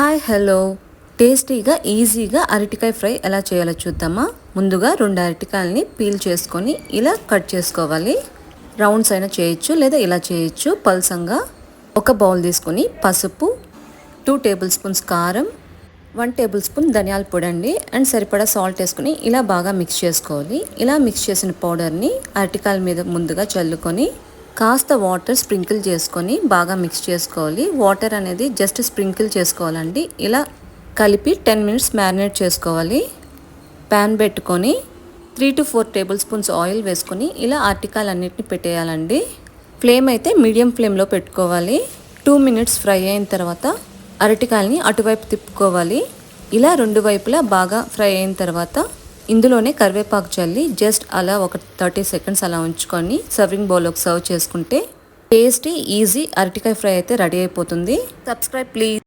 Hi hello టేస్టీగా ఈజీగా అరటికాయ ఫ్రై ఎలా చేయాలో చూద్దామా. ముందుగా 2 అరటికాయలని పీల్ చేసుకొని ఇలా కట్ చేసుకోవాలి. రౌండ్స్ అయినా చేయొచ్చు లేదా ఇలా చేయొచ్చు. పల్సంగా ఒక బౌల్ తీసుకొని పసుపు, 2 టేబుల్ స్పూన్స్ కారం, 1 టేబుల్ స్పూన్ ధనియాల పొడి అండి అండ్ సరిపడా సాల్ట్ వేసుకొని ఇలా బాగా మిక్స్ చేసుకోవాలి. ఇలా మిక్స్ చేసిన పౌడర్ని అరటికాయల మీద ముందుగా చల్లుకొని కాస్త వాటర్ స్ప్రింకిల్ చేసుకొని బాగా మిక్స్ చేసుకోవాలి. వాటర్ అనేది జస్ట్ స్ప్రింకిల్ చేసుకోవాలండి. ఇలా కలిపి 10 మినిట్స్ మ్యారినేట్ చేసుకోవాలి. ప్యాన్ పెట్టుకొని 3 to 4 టేబుల్ స్పూన్స్ ఆయిల్ వేసుకొని ఇలా అరటికాయలు అన్నిటిని పెట్టేయాలండి. ఫ్లేమ్ అయితే మీడియం ఫ్లేమ్లో పెట్టుకోవాలి. 2 మినిట్స్ ఫ్రై అయిన తర్వాత అరటికాయలని అటువైపు తిప్పుకోవాలి. ఇలా 2 వైపులా బాగా ఫ్రై అయిన తర్వాత ఇందులోనే కరివేపాకు చల్లి జస్ట్ అలా ఒక 30 సెకండ్స్ అలా ఉంచుకొని సర్వింగ్ బౌల్లోకి సర్వ్ చేసుకుంటే టేస్టీ ఈజీ అరటికాయ ఫ్రై అయితే రెడీ అయిపోతుంది. Subscribe please.